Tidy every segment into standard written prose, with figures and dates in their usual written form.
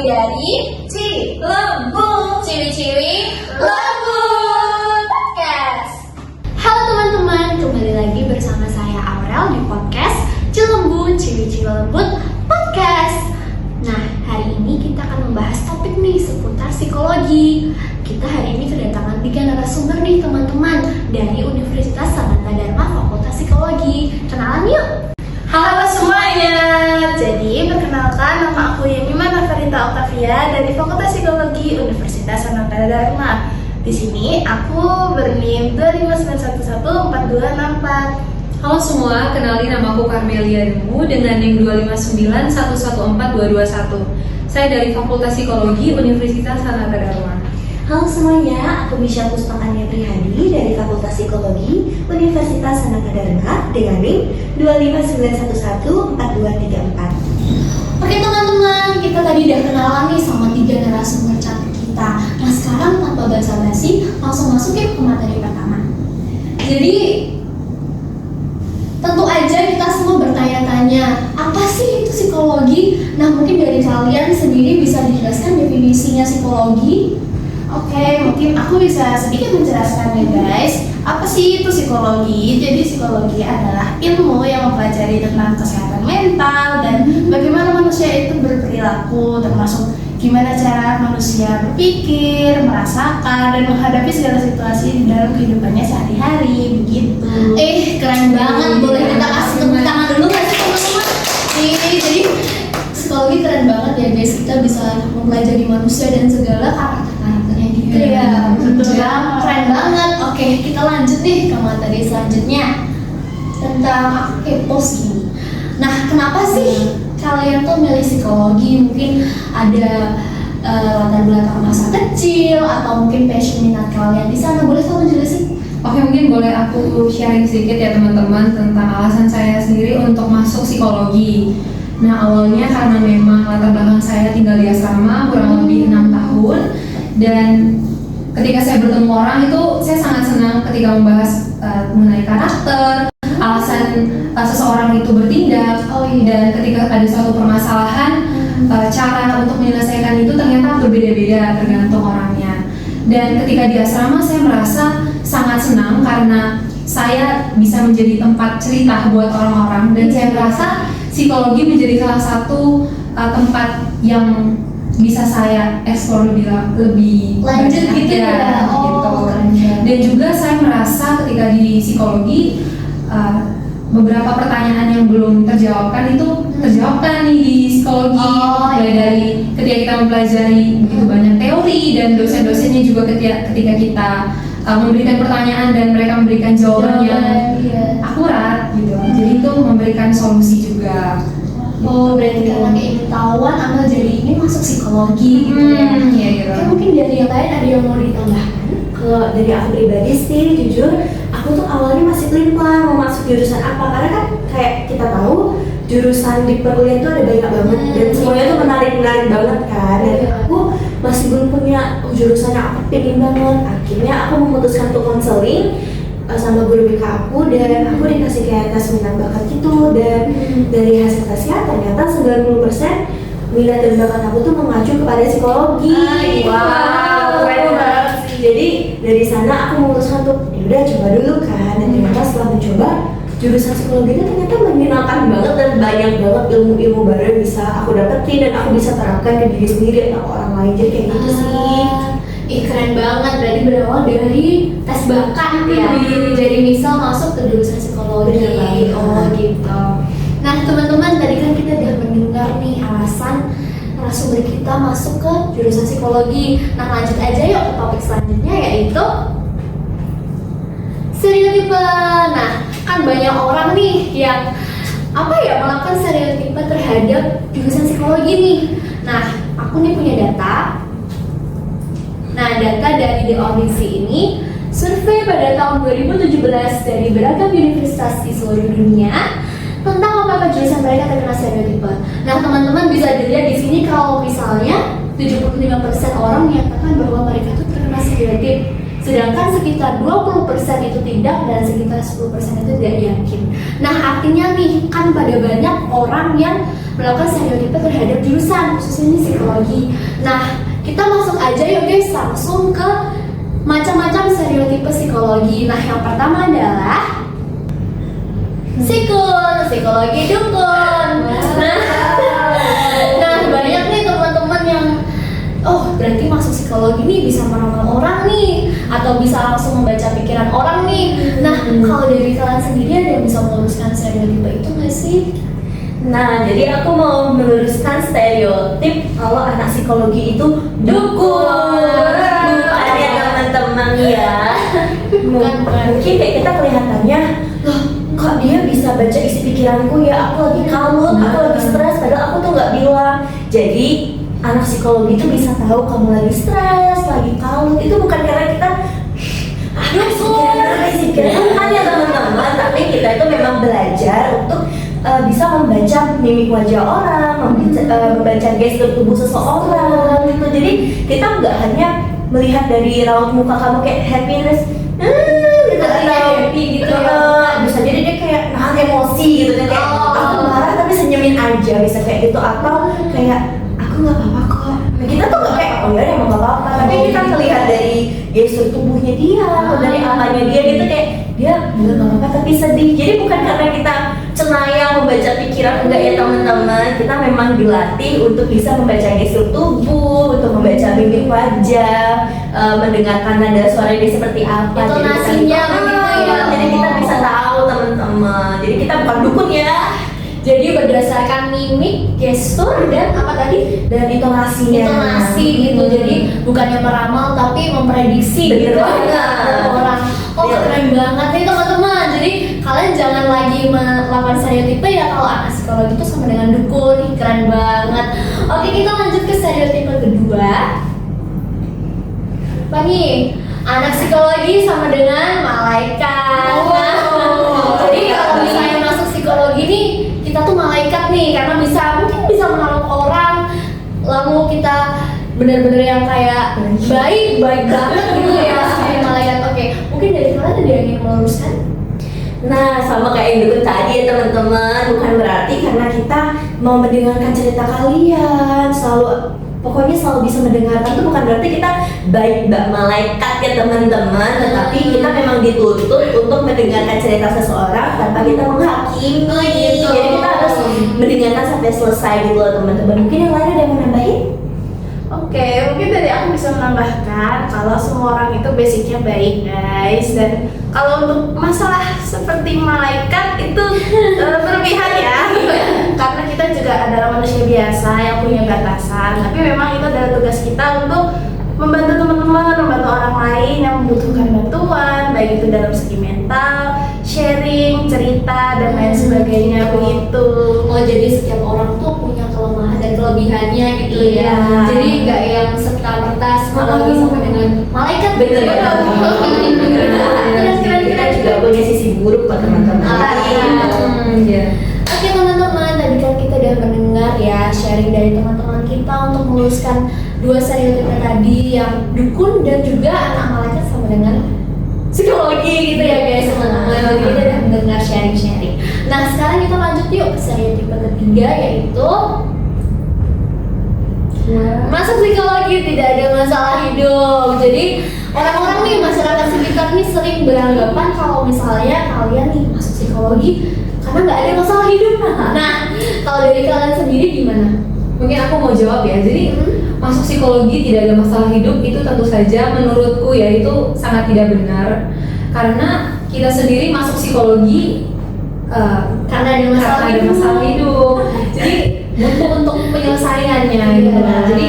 Dari Cilembung, Ciwi-ciwi Lembut Podcast. Halo teman-teman, kembali lagi bersama saya Aurel di podcast Cilembung, Ciwi-ciwi Lembut Podcast. Nah, hari ini kita akan membahas topik nih seputar psikologi. Kita hari ini kedatangan 3 narasumber nih teman-teman dari Universitas Sanata Dharma Fakultas Psikologi. Kenalan yuk. Halo semuanya. Jadi perkenalkan, nama aku Yemima Nafarita Octavia dari Fakultas Psikologi Universitas Sanata Dharma. Di sini aku berNIM 259114264. Halo semua, kenalin nama aku Carmelia Demu dengan NIM 259111421. Saya dari Fakultas Psikologi Universitas Sanata Dharma. Halo semuanya, aku Misha Puspakania Prihadi dari Fakultas Psikologi Universitas Sanata Dharma dengan NIM 259114234. Oke teman-teman, kita tadi udah kenalan nih sama 3 narasumber cantik kita. Nah sekarang tanpa basa-basi, langsung masuk ya ke materi pertama. Jadi tentu aja kita semua bertanya-tanya, apa sih itu psikologi? Nah mungkin dari kalian sendiri bisa dijelaskan definisinya psikologi? Oke, mungkin aku bisa sedikit menjelaskan ya guys. Apa sih itu psikologi? Jadi psikologi adalah ilmu yang mempelajari tentang kesehatan mental dan bagaimana manusia itu berperilaku, termasuk gimana cara manusia berpikir, merasakan, dan menghadapi segala situasi di dalam kehidupannya sehari-hari, begitu. Keren banget, boleh kita kasih tepuk tangan dulu nggak sih teman-teman? Jadi psikologi keren banget ya guys, kita bisa mempelajari manusia dan segala karakter-karakternya gitu ya. Betul banget. Keren banget. Oke, kita lanjut nih ke materi selanjutnya tentang aku kepo gini. Nah, kenapa sih kalian tuh milih psikologi? Mungkin ada latar belakang masa kecil atau mungkin passion minat kalian di sana. Boleh kamu jelasin? Oke, mungkin boleh aku sharing sedikit ya teman-teman tentang alasan saya sendiri untuk masuk psikologi. Nah, awalnya karena memang latar belakang saya tinggal di asrama kurang lebih 6 tahun. Dan ketika saya bertemu orang itu saya sangat senang ketika membahas mengenai karakter, alasan seseorang itu bertindak, dan ketika ada suatu permasalahan, cara untuk menyelesaikan itu ternyata berbeda-beda tergantung orangnya. Dan ketika di asrama saya merasa sangat senang karena saya bisa menjadi tempat cerita buat orang-orang, dan saya merasa psikologi menjadi salah satu tempat yang bisa saya eksplor lebih lanjut gitu ya. Gitu. Dan juga saya merasa ketika di psikologi beberapa pertanyaan yang belum terjawabkan itu terjawabkan nih di psikologi. Mulai dari ketika kita mempelajari begitu banyak teori, dan dosen-dosennya juga ketika kita memberikan pertanyaan dan mereka memberikan jawaban yang akurat gitu. Jadi itu memberikan solusi juga. Oh, berarti karena keingin-tahuan Amel jadi ini masuk psikologi gitu ya. Iya gitu. Oke, mungkin dari yang lain ada yang mau ditambahkan? Kalau dari aku pribadi sih, jujur aku tuh awalnya masih pelin-pelan mau masuk jurusan apa, karena kan kayak kita tahu jurusan di perkuliahan tuh ada banyak banget dan semuanya tuh menarik banget kan. Dan aku masih belum punya jurusan yang aku pengen banget. Akhirnya aku memutuskan untuk konseling sama guru BK aku, dan aku dikasih kayak tes minat bakat gitu, dan dari hasil tesnya ternyata 90% minat dan bakat aku tuh mengacu kepada psikologi. Wow, keren banget sih. Jadi dari sana aku memutuskan untuk udah coba dulu kan, dan ternyata setelah mencoba jurusan psikologi itu ternyata menyenangkan banget dan banyak banget ilmu-ilmu baru yang bisa aku dapetin dan aku bisa terapkan ke diri sendiri atau orang lain. Jadi kayak gitu sih. Keren banget, berarti berawal dari tes bakat ya. Jadi misal masuk ke jurusan psikologi. Oh gitu. Nah teman-teman, tadi kan kita udah mendengar nih alasan narasumber kita masuk ke jurusan psikologi. Nah lanjut aja yuk ke topik selanjutnya, yaitu Stereotipe. Nah, kan banyak orang nih yang melakukan stereotipe terhadap jurusan psikologi nih. Nah, aku nih punya data. Nah, data dari The Audisi ini survei pada tahun 2017 dari beragam universitas di seluruh dunia tentang apakah jurusan mereka terkena stereotipe. Nah, teman-teman bisa dilihat di sini kalau misalnya 75% orang menyatakan bahwa mereka itu terkena stereotip, sedangkan sekitar 20% itu tidak dan sekitar 10% itu tidak yakin. Nah, artinya nih kan pada banyak orang yang melakukan stereotipe terhadap jurusan, khususnya ini psikologi. Nah, kita masuk aja yuk guys langsung ke macam-macam stereotipe psikologi. Nah, yang pertama adalah psikologi dukun. Nah, banyak nih teman-teman yang berarti masuk psikologi nih bisa meramal orang nih, atau bisa langsung membaca pikiran orang nih. Nah, kalau dari kalian sendiri ada yang bisa meluruskan stereotipe itu nggak sih? Nah, jadi aku mau meluruskan stereotip kalau anak psikologi itu dukun. Bukan ya teman-teman ya. Mungkin kayak kita kelihatannya, loh kok dia bisa baca isi pikiranku ya, aku lagi kalut, aku lagi stres, padahal aku tuh nggak bilang. Jadi anak psikologi itu bisa tahu kamu lagi stres, lagi kalut, itu bukan karena kita isi pikiran bukan ya teman-teman, tapi kita itu memang belajar untuk bisa membaca mimik wajah orang, membaca gestur tubuh seseorang gitu. Jadi kita nggak hanya melihat dari raut muka kamu kayak happiness, gitu, atau happy gitu bisa jadi dia kayak nahan emosi gitu kan, kayak aku marah tapi senyumin aja, bisa kayak gitu, atau kayak aku nggak apa-apa kok. Nah, kita tuh nggak kayak oh ya emang nggak apa-apa, tapi kita melihat dari gestur tubuhnya dia atau dari apanya dia gitu, kayak dia nggak apa-apa tapi sedih. Jadi bukan karena kita cenayang membaca pikiran, enggak ya teman-teman, kita memang dilatih untuk bisa membaca gestur tubuh, untuk membaca mimik wajah, mendengarkan nada suara dia seperti apa, intonasinya begitu ya. Jadi kita bisa tahu teman-teman. Jadi kita bukan dukun ya. Jadi berdasarkan mimik, gestur, dan apa tadi? Dan intonasinya. Intonasi gitu. Jadi bukannya meramal tapi memprediksi gitu orang. Keren banget nih teman-teman. Jadi kalian jangan lagi melakukan stereotipe ya kalau anak psikologi itu sama dengan dukun. Keren banget. Oke, kita lanjut ke stereotipe kedua. Apa nih? Anak psikologi sama dengan malaikat. Jadi kalau misalnya masuk psikologi nih, kita tuh malaikat nih, karena mungkin bisa menolong orang, lalu kita benar-benar yang kayak baik banget gitu ya sebagai malaikat. Oke, mungkin dari kalian ada yang ingin meluruskan? Nah, sama kayak yang dulu tadi ya teman-teman, bukan berarti karena kita mau mendengarkan cerita kalian pokoknya selalu bisa mendengarkan, itu bukan berarti kita baik malaikat ya teman-teman, tetapi kita memang dituntut untuk mendengarkan cerita seseorang tanpa kita menghakimi gitu. Jadi kita harus mendengarkan sampai selesai gitu loh teman-teman. Mungkin yang lain ada yang mau nambahin? Oke, mungkin dari aku bisa menambahkan kalau semua orang itu basicnya baik guys, dan kalau untuk masalah seperti malaikat itu berlebihan ya, karena kita juga adalah manusia biasa yang punya batasan, tapi memang itu adalah tugas kita untuk membantu teman-teman, membantu orang lain yang membutuhkan bantuan, baik itu dalam segi mental, sharing, cerita, dan lain sebagainya begitu. Oh, jadi setiap orang tuh punya kelemahan dan kelebihannya gitu ya. Jadi nggak yang serta-merta psikologi sampai dengan malaikat. Bener banget. Keren-keren Kita juga punya sisi buruk buat teman-teman. Oke teman-teman, tadi kan kita udah mendengar ya sharing dari teman-teman kita untuk meluruskan dua stereotip tadi, yang dukun dan juga anak malaikat sama dengan psikologi gitu ya guys teman-teman. Kita udah mendengar sharing-sharing. Nah, sekarang kita lanjut yuk ke stereotip ketiga, yaitu masuk psikologi tidak ada masalah hidup. Jadi orang-orang nih, masyarakat sekitar nih sering beranggapan kalau misalnya kalian nih masuk psikologi karena nggak ada masalah hidup. Nah, kalau dari kalian sendiri gimana? Mungkin aku mau jawab ya. Jadi masuk psikologi tidak ada masalah hidup itu tentu saja menurutku ya itu sangat tidak benar, karena kita sendiri masuk psikologi Karena ada masalah hidup. Jadi butuh untuk penyelesaiannya gitu. Jadi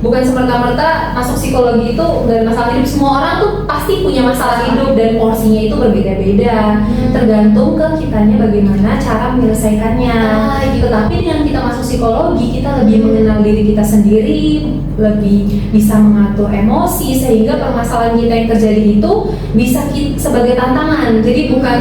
bukan semerta-merta masuk psikologi itu gak ada masalah hidup. Semua orang tuh pasti punya masalah hidup dan porsinya itu berbeda-beda. Tergantung ke kitanya bagaimana cara menyelesaikannya. Tetapi dengan kita masuk psikologi, kita lebih mengenal diri kita sendiri, lebih bisa mengatur emosi, sehingga permasalahan kita yang terjadi itu bisa sebagai tantangan. Jadi bukan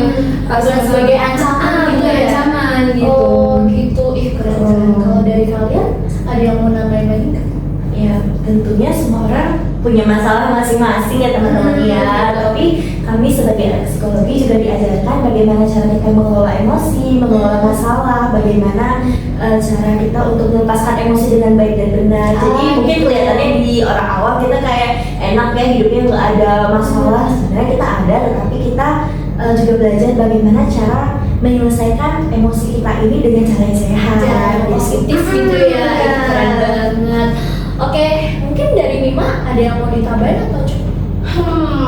sebagai ancaman gitu ya. Ancaman gitu. Oh gitu, ih keren. Kalau dari kalian ada yang mau nambahin lagi nggak? Ya tentunya semua orang punya masalah masing-masing ya teman-teman ya. Tapi kami sebagai anak psikologi juga diajarkan bagaimana cara kita mengelola emosi, mengelola masalah, bagaimana cara kita untuk melepaskan emosi dengan baik dan benar. Jadi mungkin kelihatannya di orang awam kita kayak enak ya hidupnya nggak ada masalah. Sebenarnya kita ada, tetapi kita juga belajar bagaimana cara menyelesaikan emosi kita ini dengan cara yang sehat, Cara positif gitu ya, ih, keren banget. Oke, mungkin dari Mima ada yang mau ditambahin atau cukup?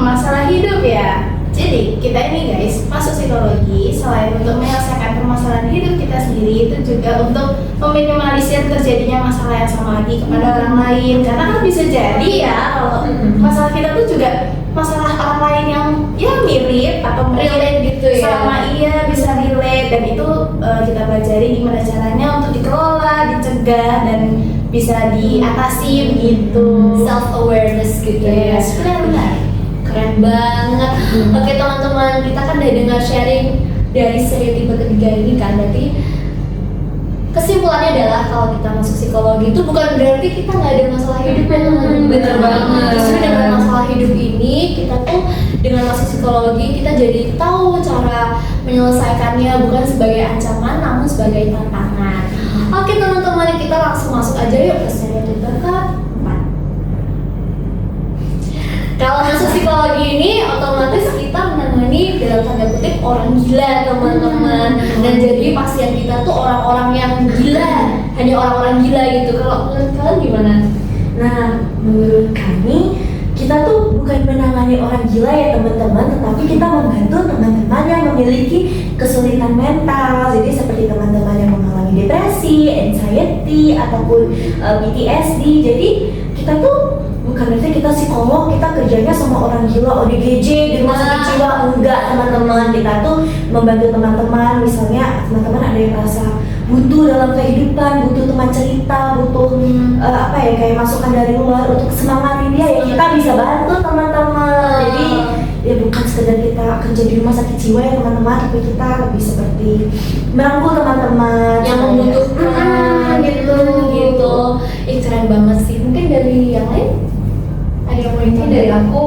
Masalah hidup ya. Jadi kita ini guys masuk psikologi selain untuk menyelesaikan permasalahan hidup kita sendiri, itu juga untuk meminimalisir terjadinya masalah yang sama lagi kepada orang lain. Karena kan bisa jadi ya kalau masalah kita tuh juga masalah orang lain yang ya mirip atau Relate gitu ya. sama bisa relate, dan itu kita pelajari gimana caranya untuk dikelola, dicegah dan bisa diatasi begitu. Self awareness gitu ya. Yes, benar. Keren banget. Oke teman-teman, kita kan udah dengar sharing dari stereotipe ketiga ini kan. Berarti kesimpulannya adalah kalau kita masuk psikologi itu bukan berarti kita nggak ada masalah hidup ya teman-teman. Bener banget. Justru dengan masalah hidup ini kita tuh dengan masuk psikologi kita jadi tahu cara menyelesaikannya, bukan sebagai ancaman namun sebagai tantangan. Oke teman-teman, kita langsung masuk aja yuk ke stereotipe keempat. Kalau masuk psikologi ini otomatis kita menangani dalam tanda kutip orang gila teman-teman. Dan jadi pasien kita tuh orang-orang yang gila, hanya orang-orang gila gitu. Kalau menurut kalian gimana? Nah, menurut kami kita tuh bukan menangani orang gila ya teman-teman, tetapi kita membantu teman-teman yang memiliki kesulitan mental. Jadi seperti teman-teman yang mengalami depresi, anxiety, ataupun PTSD. Jadi kita tuh bukan berarti kita psikolog, kita kerjanya sama orang gila, ODGJ di rumah sakit jiwa. Enggak teman-teman, kita tuh membantu teman-teman. Misalnya teman-teman ada yang merasa butuh dalam kehidupan, butuh teman cerita, butuh kayak masukan dari luar untuk semangatin dia, ya kita bisa bantu teman-teman. Jadi ya bukan sekedar kita kerja di rumah sakit jiwa ya teman-teman, tapi kita lebih seperti merangkul teman-teman Yang membutuhkan gitu. Ih keren banget sih. Mungkin dari yang lain ada yang mau Mungkin ditambahin? dari aku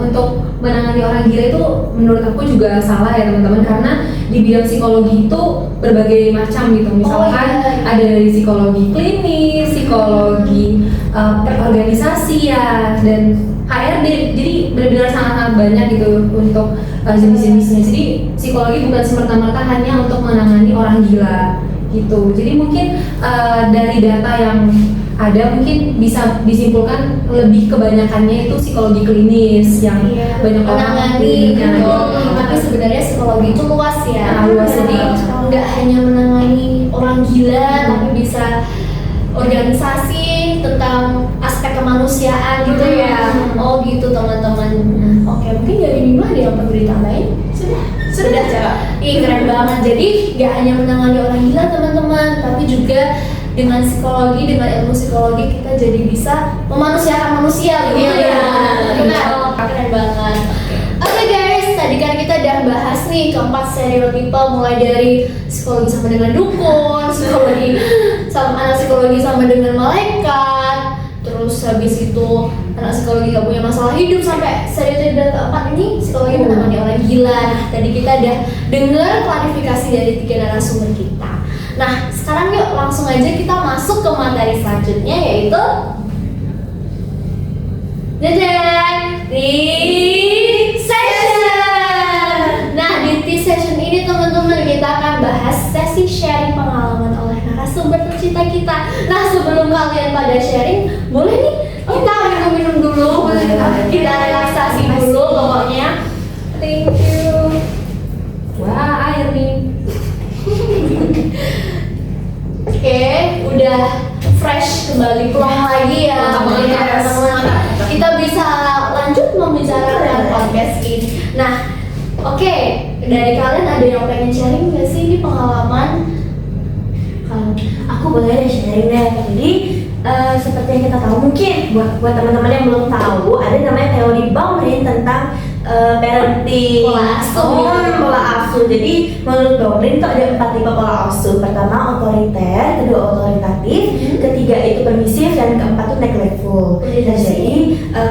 untuk menangani orang gila itu menurut aku juga salah ya teman-teman, karena di bidang psikologi itu berbagai macam gitu. Misalkan ada dari psikologi klinis, psikologi perorganisasi ya, dan HRD. Jadi benar-benar sangat banyak gitu untuk jenis-jenisnya. Jadi psikologi bukan semerta-merta hanya untuk menangani orang gila gitu. Jadi mungkin dari data yang ada mungkin bisa disimpulkan lebih kebanyakannya itu psikologi klinis yang banyak orang menangani gitu. Tapi sebenarnya psikologi itu luas ya. Luas. Jadi nggak hanya menangani orang gila, tapi bisa organisasi tentang aspek kemanusiaan gitu ya. Oh gitu teman-teman. Oke, mungkin dari Mima ada yang perlu ditambahin? Sudah Cak. Ih keren banget. Jadi nggak hanya menangani orang gila teman-teman, tapi juga dengan psikologi, dengan ilmu psikologi kita jadi bisa memanusiakan manusia gitu ya. Benar. Keren banget. Oke guys, tadi kan kita udah bahas nih keempat stereotipe, mulai dari psikologi sama dengan dukun, psikologi sama anak psikologi sama dengan malaikat, terus habis itu anak psikologi gak punya masalah hidup, sampai stereotipe keempat ini psikologi menangani orang gila. Nah, tadi kita udah dengar klarifikasi dari 3 narasumber kita. Nah, sekarang yuk langsung aja kita masuk ke materi selanjutnya, yaitu T-Session. Nah, di T-Session ini teman-teman kita akan bahas sesi sharing pengalaman oleh narasumber tercinta kita. Nah, sebelum kalian pada sharing, boleh nih kita minum-minum dulu, kita relaksasi dulu pokoknya. Thank you. wah air nih. Oke, udah fresh kembali plong lagi ya. Mantap banget, Ya, guys. teman-teman. Mantap. Kita bisa lanjut membicarakan podcast ini. Nah, oke, dari kalian ada yang pengen sharing nggak sih ini pengalaman? Kalau aku boleh deh sharing deh. Jadi seperti yang kita tahu, mungkin buat teman-teman yang belum tahu, ada namanya teori Bauman tentang parenting, Pola asuh. pola asuh. Jadi menurut Bauman itu ada 4 tipe pola asuh. Pertama otoriter, kedua otoritatif, ketiga itu permisif, dan keempat itu neglectful. Dan jadi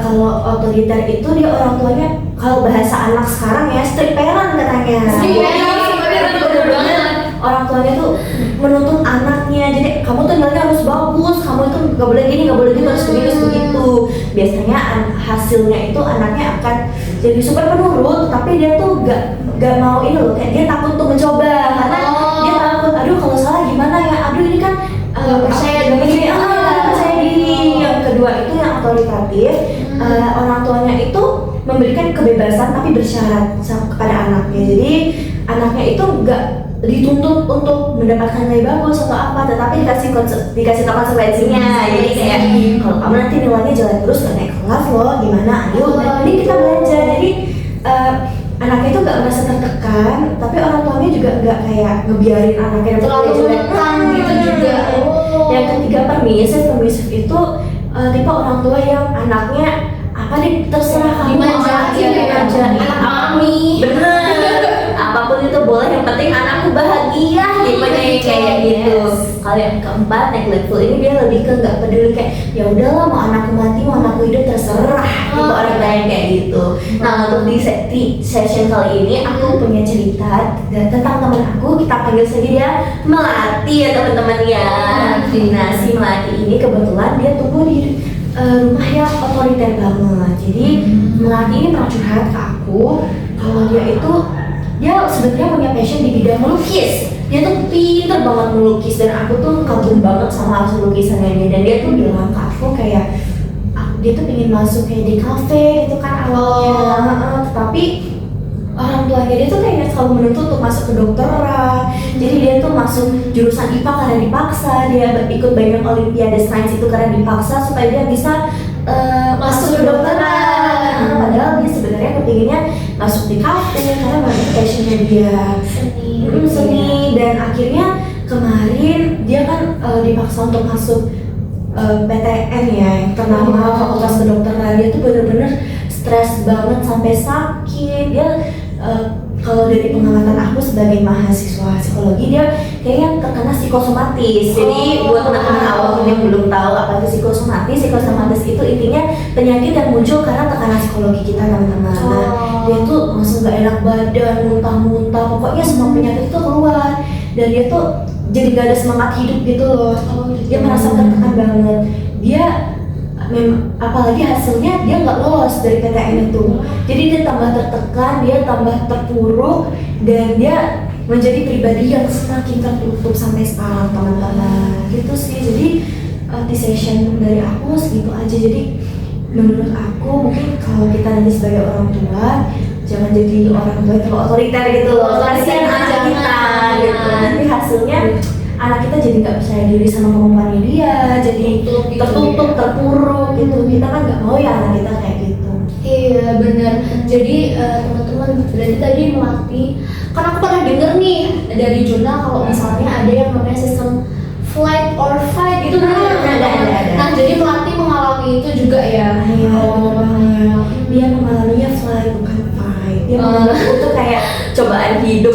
kalau otoriter itu dia orang tuanya, kalau bahasa anak sekarang ya strict parent katanya. Strict parent, Jadi, bener banget. orang tuanya tuh menuntut anaknya, jadi kamu tuh nilainya harus bagus, kamu itu nggak boleh gini, nggak boleh gitu, harus begitu. Biasanya hasilnya itu anaknya akan jadi super penurut, tapi dia tuh gak mau ini loh, kayak dia takut untuk mencoba karena dia takut, aduh kalau salah gimana ya, aduh ini kan Nggak percaya nggak diri. percaya diri. Yang kedua itu yang otoritatif, orang tuanya itu memberikan kebebasan tapi bersyarat kepada anaknya. Jadi anaknya itu nggak dituntut untuk mendapatkan nilai bagus atau apa, tetapi dikasih tahu konsekuensinya. Jadi kayak kalau kamu nanti nilainya jelek terus gak naik kelas loh, gimana? Ayo, ini kita belajar. Jadi anaknya itu gak merasa tertekan, tapi orang tuanya juga gak kayak ngebiarin anaknya dapat Terlalu nilai jelek. menekan gitu juga. Yang ketiga permisif itu tipe orang tua yang anaknya apa nih terserah kamu Dimanjain, dimanjain. anak mami. Bener, apapun itu boleh, yang penting anakku bahagia, tipenya yang kayak gitu. Kalau yang keempat neglectful ini dia lebih ke nggak peduli, kayak ya udahlah mau anakku mati mau anakku hidup terserah, tipe orang lain kayak gitu. Nah untuk di session kali ini aku punya cerita tentang teman aku, kita panggil saja dia Melati ya teman-teman ya. Nah si Melati ini kebetulan dia tumbuh di rumah yang otoriter banget. Jadi Melati ini pernah curhat ke aku kalau dia sebenarnya punya passion di bidang melukis. Dia tuh pinter banget melukis dan aku tuh kagum banget sama hasil lukisannya dia. Dan dia tuh bilang ke aku kayak dia tuh pengen masuk kayak di kafe itu kan awalnya. Tetapi orang tuanya dia tuh kayak selalu menuntut untuk masuk ke kedokteran. Jadi dia tuh masuk jurusan IPA karena dipaksa, dia ikut banyak olimpiade sains itu karena dipaksa supaya dia bisa masuk ke kedokteran. Padahal dia sebenarnya kepinginnya masuk di kafe karena banyak passionnya dia seni. Dan akhirnya kemarin dia kan dipaksa untuk masuk PTN ya, yang ternama Fakultas Kedokteran. Dia tuh bener-bener stres banget sampai sakit. Dia kalau dari pengamatan aku sebagai mahasiswa psikologi, dia kayaknya terkena psikosomatis. Jadi buat teman-teman awam yang belum tahu apa itu psikosomatis itu intinya penyakit yang muncul karena tekanan psikologi kita teman-teman. Nah, dia tuh langsung gak enak badan, muntah-muntah, pokoknya semua penyakit itu keluar. Dan dia tuh jadi gak ada semangat hidup gitu loh. Dia merasa tertekan banget. Dia apalagi hasilnya dia nggak lolos dari PTN itu, jadi dia tambah tertekan, dia tambah terpuruk, dan dia menjadi pribadi yang semakin tertutup sampai sekarang teman-teman. Gitu sih. Jadi di session dari aku segitu aja. Jadi menurut aku mungkin kalau kita nanti sebagai orang tua jangan jadi orang tua yang otoriter gitu loh, kasihan anak kita gitu. Nanti hasilnya anak kita jadi nggak percaya diri sama kemampuannya dia, jadi tertutup, terpuruk gitu. Kita kan nggak mau ya anak kita kayak gitu. Iya benar. Jadi teman-teman berarti tadi Melati, kan aku pernah denger nih dari jurnal kalau misalnya ada yang namanya sistem flight or fight itu benar. Ada. Nah jadi Melati mengalami itu juga ya. Iya, dia mengalaminya flight bukan fight. Dia mengalami itu kayak cobaan hidup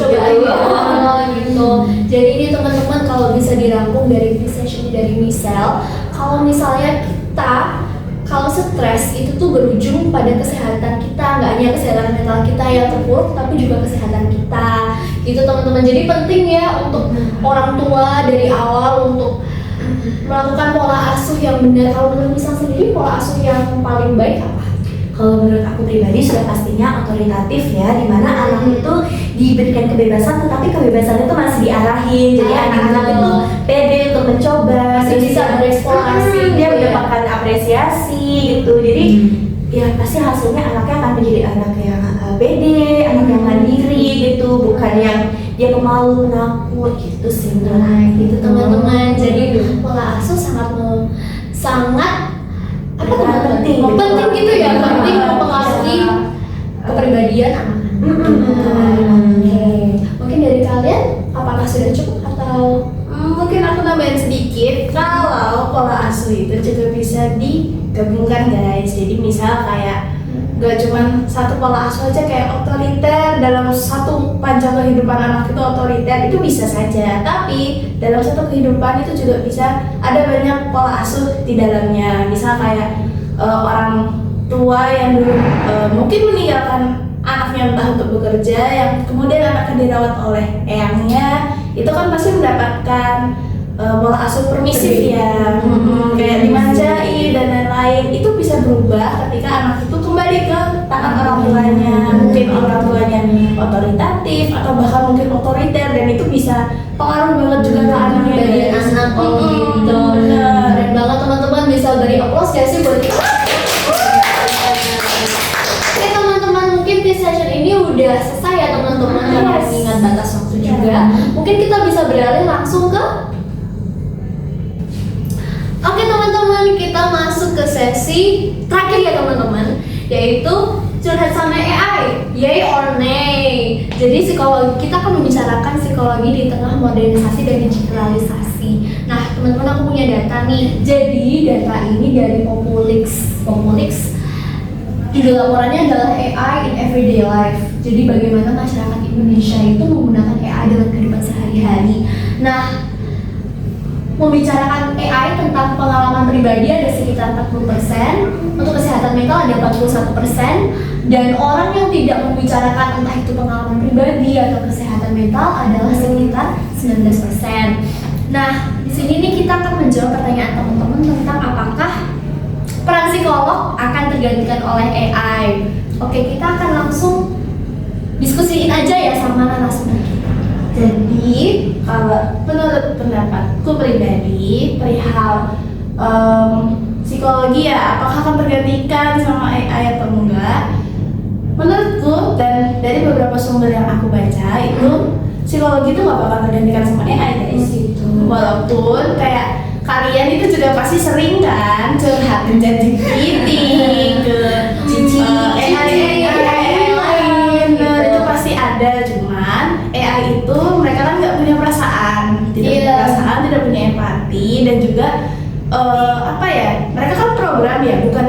gitu. Jadi ini teman-teman kalau bisa dirangkum dari session dari Michelle, kalau misalnya kita kalau stres itu tuh berujung pada kesehatan kita, nggak hanya kesehatan mental kita yang terpuruk, tapi juga kesehatan kita. Gitu teman-teman. Jadi penting ya untuk orang tua dari awal untuk melakukan pola asuh yang benar. Kalau menurut Michelle sendiri pola asuh yang paling baik apa? Kalau menurut aku pribadi sudah pastinya otoritatif ya, dimana anak itu diberikan kebebasan, tetapi kebebasan itu masih diarahin. Jadi anak-anak itu pede untuk mencoba, Masih bisa bereksplorasi, dia gitu ya. mendapatkan apresiasi gitu. Jadi ya pasti hasilnya anaknya akan menjadi anak yang pede, anak yang mandiri gitu, bukan yang dia pemalu, penakut gitu sih. Nah, gitu teman-teman. Jadi pola asuh sangat sangat apa Sangat teman-teman? penting gitu. Penting gitu ya, Iya. penting mempengaruhi kepribadian anak-anak. Oke. Mungkin dari kalian apakah sudah cukup atau Mungkin aku nambahin sedikit, kalau pola asuh itu juga bisa digabungkan guys. Jadi misal kayak gak cuman satu pola asuh aja kayak otoriter, dalam satu panjang kehidupan anak itu otoriter, itu bisa saja. Tapi dalam satu kehidupan itu juga bisa ada banyak pola asuh di dalamnya. Misal kayak orang tua yang dulu mungkin meninggalkan anaknya entah untuk bekerja, yang kemudian anaknya dirawat oleh eyangnya, itu kan pasti mendapatkan pola asuh permisif ya, kayak dimanjai dan lain-lain. Itu bisa berubah ketika anak itu kembali ke tangan orang tuanya. Mungkin orang tuanya otoritatif atau bahkan mungkin otoriter, dan itu bisa pengaruh banget juga ke anaknya. kepribadian guys. anak? Oh gitu. Bener. Keren banget teman-teman, bisa beri aplaus gak sih buat kita? Oke teman-teman, mungkin di session ini udah selesai ya teman-teman, karena mengingat batas waktu juga. Mungkin kita bisa beralih langsung ke Oke teman-teman, kita masuk ke sesi terakhir ya teman-teman, yaitu curhat sama AI, yay or nay. Jadi psikologi, kita akan membicarakan psikologi di tengah modernisasi dan digitalisasi. Nah teman-teman, aku punya data nih. Jadi data ini dari Populix. Judul laporannya adalah AI in Everyday Life. Jadi bagaimana masyarakat Indonesia itu menggunakan AI dalam kehidupan sehari-hari. Nah, membicarakan AI tentang pengalaman pribadi ada sekitar 40%, untuk kesehatan mental ada 41%, dan orang yang tidak membicarakan entah itu pengalaman pribadi atau kesehatan mental adalah sekitar 19%. Nah, di sini nih kita akan menjawab pertanyaan teman-teman tentang apakah peran psikolog akan tergantikan oleh AI. Oke, kita akan langsung diskusiin aja ya sama narasumber kita. Jadi kalau menurut pendapatku pribadi perihal psikologi ya, apakah akan tergantikan sama AI atau enggak? Menurutku dan dari beberapa sumber yang aku baca itu psikologi itu nggak bakal tergantikan sama AI guys. Walaupun kayak kalian itu juga pasti sering kan curhat ke ChatGPT, ke AI lain, itu pasti ada. Cuman AI itu mereka kan nggak punya perasaan, tidak punya perasaan, tidak punya empati, dan juga apa ya, mereka kan program ya, bukan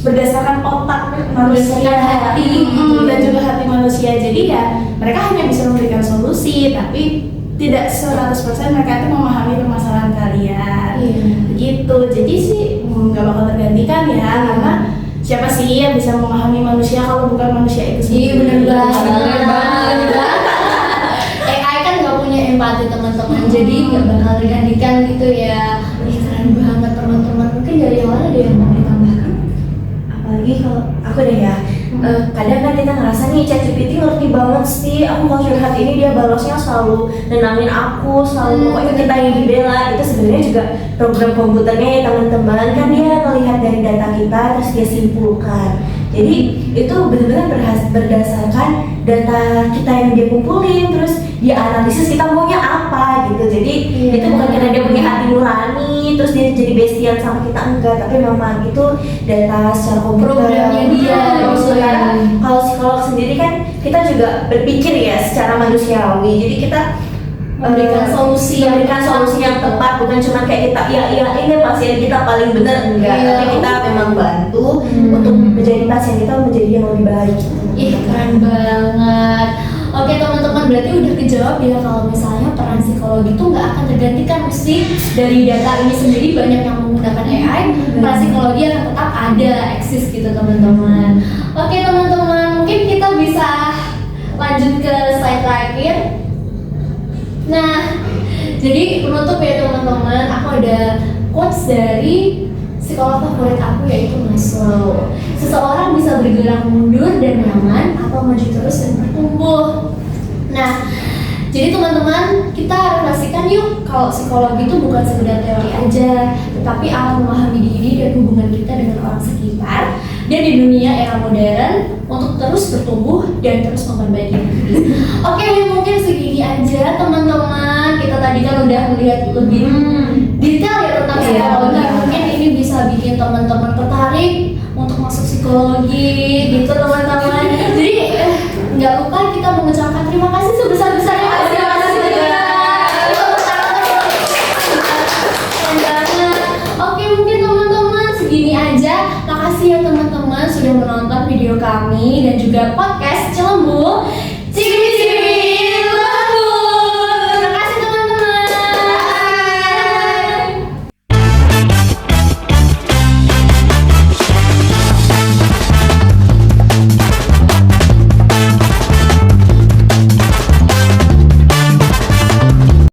berdasarkan otak manusia, hati dan juga hati manusia. Jadi ya mereka hanya bisa memberikan solusi, tapi tidak 100% mereka itu memahami permasalahan kalian. Gitu. Jadi sih nggak bakal tergantikan ya, karena siapa sih yang bisa memahami manusia kalau bukan manusia itu sendiri? Bener banget. AI kan nggak punya empati teman-teman, jadi nggak bakal tergantikan gitu ya. Keren banget teman-teman. Mungkin dari yang lain ada yang mau ditambahkan? Apalagi kalau aku deh ya, kadang kan kita ngerasa nih ChatGPT ngerti banget sih, aku mau curhat ini dia balesnya selalu nenangin aku, selalu pokoknya kita yang dibela. Itu sebenarnya juga program komputernya ya teman-teman, kan dia melihat dari data kita terus dia simpulkan. Jadi itu benar-benar berdasarkan data kita yang dia kumpulin, terus dia analisis kita maunya apa gitu. Jadi itu bukan karena dia punya hati nurani terus dia jadi bestian sama kita, enggak, tapi memang itu data secara komputer. Programnya dia. Sekarang kalau psikolog sendiri kan kita juga berpikir ya secara manusiawi. Jadi kita Memberikan solusi yang tepat, bukan cuma kayak kita ya ini pasien kita paling benar, enggak, tapi kita memang bantu untuk menjadi pasien kita menjadi yang lebih baik. Ih, keren banget. Oke teman-teman, berarti udah kejawab ya kalau misalnya peran psikologi itu nggak akan tergantikan. Mesti dari data ini sendiri banyak yang menggunakan AI, peran psikologi akan tetap ada, eksis gitu teman-teman. Oke teman-teman, mungkin kita bisa lanjut ke slide terakhir. Nah, jadi penutup ya teman-teman, aku ada quotes dari psikolog favorit aku yaitu Maslow. Seseorang bisa bergerak mundur dan nyaman atau maju terus dan bertumbuh. Nah, jadi teman-teman, kita refleksikan yuk kalau psikologi itu bukan sekedar teori aja, tetapi akan memahami diri dan hubungan kita dengan orang sekitar dan di dunia era modern untuk terus bertumbuh dan terus memperbaiki diri. Oke, mungkin segini aja teman-teman. Kita tadi kan udah melihat lebih detail ya tentang psikologi. Mungkin ini bisa teman-teman tertarik untuk masuk psikologi gitu teman-teman. Jadi nggak lupa kita mengucapkan terima kasih sebesar-besarnya. Oke, mungkin teman-teman segini aja. Makasih ya teman-teman sudah menonton video kami dan juga podcast Cilembu.